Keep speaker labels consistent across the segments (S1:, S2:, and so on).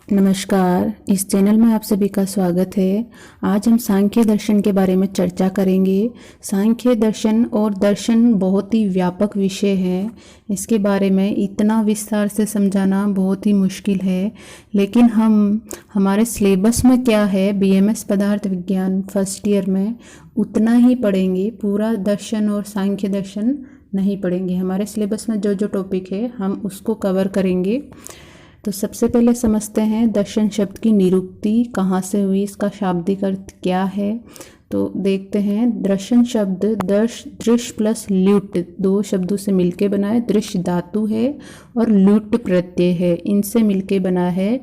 S1: नमस्कार, इस चैनल में आप सभी का स्वागत है। आज हम सांख्य दर्शन के बारे में चर्चा करेंगे। सांख्य दर्शन और दर्शन बहुत ही व्यापक विषय है। इसके बारे में इतना विस्तार से समझाना बहुत ही मुश्किल है, लेकिन हमारे सिलेबस में क्या है, बीएमएस पदार्थ विज्ञान फर्स्ट ईयर में उतना ही पढ़ेंगे। पूरा दर्शन और सांख्य दर्शन नहीं पढ़ेंगे। हमारे सिलेबस में जो जो टॉपिक है हम उसको कवर करेंगे। तो सबसे पहले समझते हैं दर्शन शब्द की निरुक्ति कहाँ से हुई, इसका शाब्दिक अर्थ क्या है। तो देखते हैं, दर्शन शब्द दृश्य प्लस ल्युट दो शब्दों से मिलके बना है। दृश्य धातु है और ल्युट प्रत्यय है, इनसे मिलके बना है,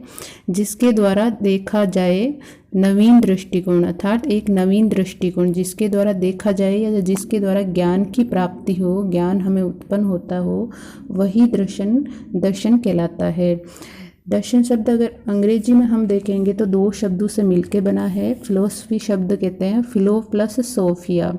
S1: जिसके द्वारा देखा जाए नवीन दृष्टिकोण, अर्थात एक नवीन दृष्टिकोण जिसके द्वारा देखा जाए या जिसके द्वारा ज्ञान की प्राप्ति हो, ज्ञान हमें उत्पन्न होता हो, वही दर्शन कहलाता है। दर्शन शब्द अगर अंग्रेजी में हम देखेंगे तो दो शब्दों से मिलके बना है। फिलोसफी शब्द कहते हैं, फिलो प्लस सोफिया।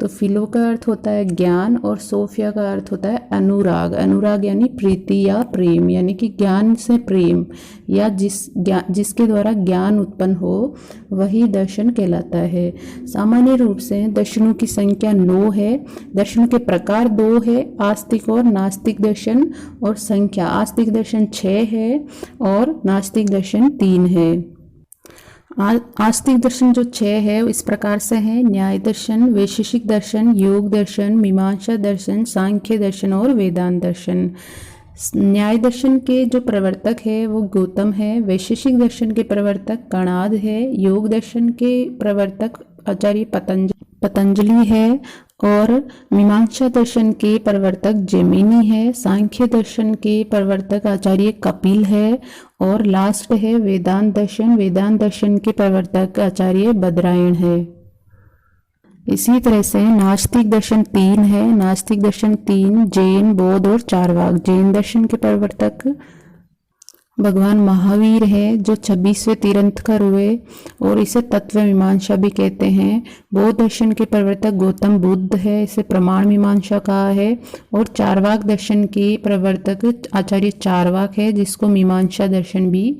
S1: तो फिलो का अर्थ होता है ज्ञान और सोफिया का अर्थ होता है अनुराग। अनुराग यानी प्रीति या प्रेम, यानी कि ज्ञान से प्रेम या जिसके द्वारा ज्ञान उत्पन्न हो वही दर्शन कहलाता है। सामान्य रूप से दर्शनों की संख्या 9 है। दर्शनों के प्रकार 2 है, आस्तिक और नास्तिक दर्शन। और संख्या आस्तिक दर्शन 6 है और नास्तिक दर्शन 3 है। आस्तिक दर्शन जो 6 है इस प्रकार से है: न्याय दर्शन, वैशेषिक दर्शन, योग दर्शन, मीमांसा दर्शन, सांख्य दर्शन और वेदांत दर्शन। न्याय दर्शन के जो प्रवर्तक है वो गौतम है। वैशेषिक दर्शन के प्रवर्तक कणाद है। योग दर्शन के प्रवर्तक आचार्य पतंजलि है और मीमांसा दर्शन के प्रवर्तक जैमिनी है। सांख्य दर्शन के प्रवर्तक आचार्य कपिल है और लास्ट है वेदांत दर्शन। वेदांत दर्शन के प्रवर्तक आचार्य बदरायण है। इसी तरह से नास्तिक दर्शन 3 है। नास्तिक दर्शन 3 जैन, बौद्ध और चारवाक। जैन दर्शन के प्रवर्तक भगवान महावीर है, जो 26वें तीर्थंकर हुए और इसे तत्व मीमांसा भी कहते हैं। बौद्ध दर्शन के प्रवर्तक गौतम बुद्ध है, इसे प्रमाण मीमांसा कहा है। और चारवाक दर्शन के प्रवर्तक आचार्य चारवाक है, जिसको मीमांसा दर्शन भी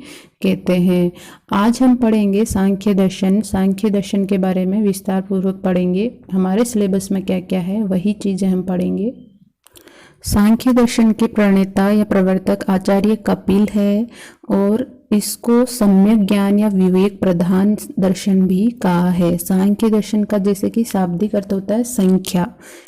S1: कहते हैं। आज हम पढ़ेंगे सांख्य दर्शन। सांख्य दर्शन के बारे में विस्तार पूर्वक पढ़ेंगे। हमारे सिलेबस में क्या क्या है वही चीज़ें हम पढ़ेंगे। सांख्य दर्शन के प्रणेता या प्रवर्तक आचार्य कपिल है और इसको सम्यक ज्ञान या विवेक प्रधान दर्शन भी कहा है। सांख्य दर्शन का जैसे कि शाब्दिक अर्थ होता है संख्या।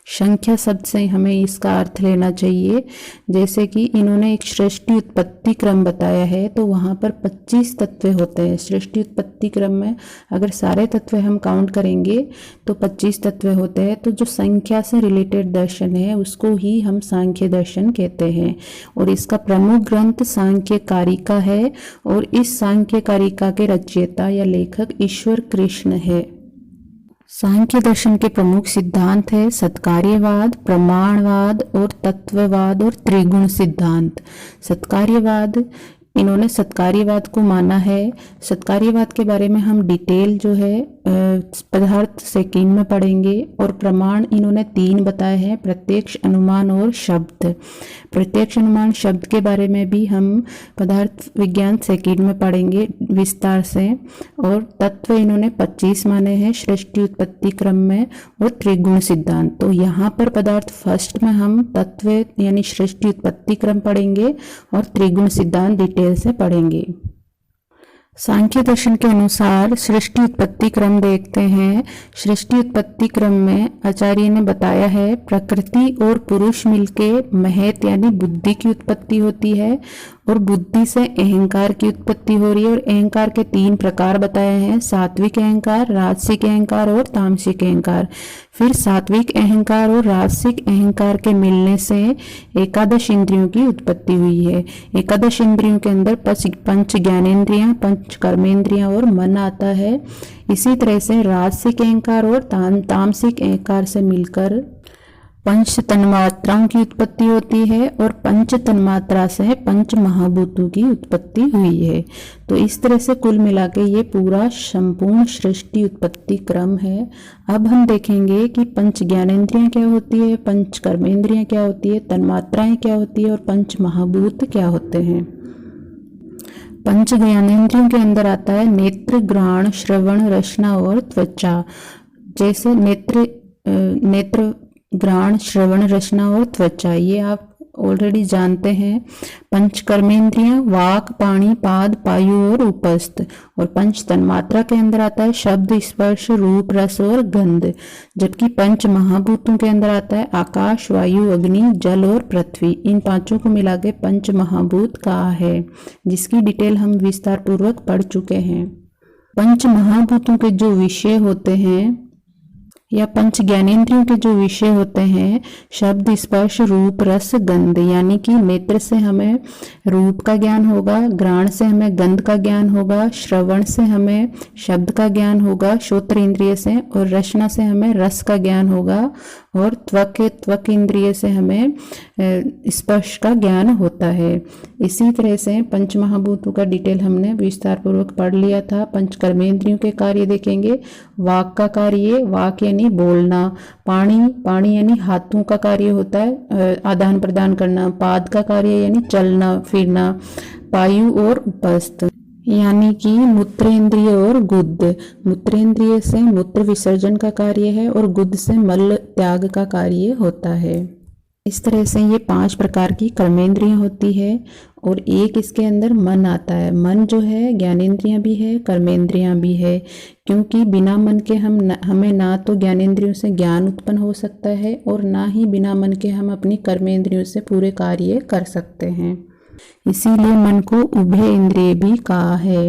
S1: संख्या शब्द से हमें इसका अर्थ लेना चाहिए। जैसे कि इन्होंने एक सृष्टि उत्पत्ति क्रम बताया है, तो वहाँ पर 25 तत्व होते हैं। सृष्टि उत्पत्ति क्रम में अगर सारे तत्व हम काउंट करेंगे तो 25 तत्व होते हैं। तो जो संख्या से रिलेटेड दर्शन है उसको ही हम सांख्य दर्शन कहते हैं। और इसका प्रमुख ग्रंथ सांख्य कारिका है और इस सांख्य कारिका के रचयिता या लेखक ईश्वर कृष्ण है। सांख्य दर्शन के प्रमुख सिद्धांत है सत्कार्यवाद, प्रमाणवाद और तत्ववाद और त्रिगुण सिद्धांत। सत्कार्यवाद, इन्होंने सत्कार्यवाद को माना है। सत्कार्यवाद के बारे में हम डिटेल जो है पदार्थ सेकेंड में पढ़ेंगे। और प्रमाण इन्होंने 3 बताए हैं, प्रत्यक्ष, अनुमान और शब्द। प्रत्यक्ष, अनुमान, शब्द के बारे में भी हम पदार्थ विज्ञान सेकेंड में पढ़ेंगे विस्तार से। और तत्व इन्होंने 25 माने हैं सृष्टि उत्पत्ति क्रम में और त्रिगुण सिद्धांत। तो यहाँ पर पदार्थ फर्स्ट में हम तत्व यानी सृष्टि उत्पत्ति क्रम पढ़ेंगे और त्रिगुण सिद्धांत डिटेल से पढ़ेंगे। सांख्य दर्शन के अनुसार सृष्टि उत्पत्ति क्रम देखते हैं। सृष्टि उत्पत्ति क्रम में आचार्य ने बताया है प्रकृति और पुरुष मिलके महत यानी बुद्धि की उत्पत्ति होती है और बुद्धि से अहंकार की उत्पत्ति हो रही है। और अहंकार के 3 प्रकार बताए हैं, सात्विक अहंकार, राजसिक अहंकार और तामसिक अहंकार। फिर सात्विक अहंकार और राजसिक अहंकार के मिलने से एकादश इंद्रियों की उत्पत्ति हुई है। एकादश इंद्रियों के अंदर पंच ज्ञानेंद्रियां, पंच कर्मेंद्रियां और मन आता है। इसी तरह से राजसिक अहंकार और तामसिक अहंकार से मिलकर पंच तन्मात्राओं की उत्पत्ति होती है और पंच तन्मात्रा से पंच महाभूतों की उत्पत्ति हुई है। तो इस तरह से कुल मिला के ये पूरा संपूर्ण सृष्टि उत्पत्ति क्रम है। अब हम देखेंगे कि पंच ज्ञानेंद्रियां क्या होती है, पंच कर्मेंद्रियां क्या होती है, तन्मात्राएं क्या होती है और पंच महाभूत क्या होते हैं। पंच ज्ञानेंद्रियों के अंदर आता है नेत्र, घ्राण, श्रवण, रसना और त्वचा। जैसे नेत्र, घ्राण, श्रवण, रसना और त्वचा, ये आप ऑलरेडी जानते हैं। पंच कर्मेंद्रियां वाक, पाणी, पाद, पायु और उपस्थ। और पंच तन्मात्रा के अंदर आता है शब्द, स्पर्श, रूप, रस और गंध। जबकि पंच महाभूतों के अंदर आता है आकाश, वायु, अग्नि, जल और पृथ्वी। इन पांचों को मिला के पंच महाभूत कहा है, जिसकी डिटेल हम विस्तार पूर्वक पढ़ चुके हैं। पंच महाभूतों के जो विषय होते हैं या पंच ज्ञानेंद्रियों के जो विषय होते हैं शब्द, स्पर्श, रूप, रस, गंध, यानी कि नेत्र से हमें रूप का ज्ञान होगा, घ्राण से हमें गंध का ज्ञान होगा, श्रवण से हमें शब्द का ज्ञान होगा श्रोत्र इंद्रिय से, और रसना से हमें रस का ज्ञान होगा, और त्वक इंद्रिय से हमें स्पर्श का ज्ञान होता है। इसी तरह से पंच महाभूतों का डिटेल हमने विस्तार पूर्वक पढ़ लिया था। पंच कर्मेंद्रियों के कार्य देखेंगे। वाक का कार्य, वाक यानी बोलना। पाणी यानी हाथों का कार्य होता है आदान प्रदान करना। पाद का कार्य यानी चलना फिरना। पायु और उपस्थ यानी कि मूत्रेंद्रिय और गुद। मूत्रेंद्रिय से मूत्र विसर्जन का कार्य है और गुद से मल त्याग का कार्य होता है। इस तरह से ये 5 प्रकार की कर्मेंद्रियां होती है और एक इसके अंदर मन आता है। मन जो है ज्ञानेंद्रियां भी है, कर्मेंद्रियां भी है, क्योंकि बिना मन के हमें ना तो ज्ञानेंद्रियों से ज्ञान उत्पन्न हो सकता है और ना ही बिना मन के हम अपनी कर्मेंद्रियों से पूरे कार्य कर सकते हैं। इसीलिए मन को उभय इंद्रिय भी कहा है।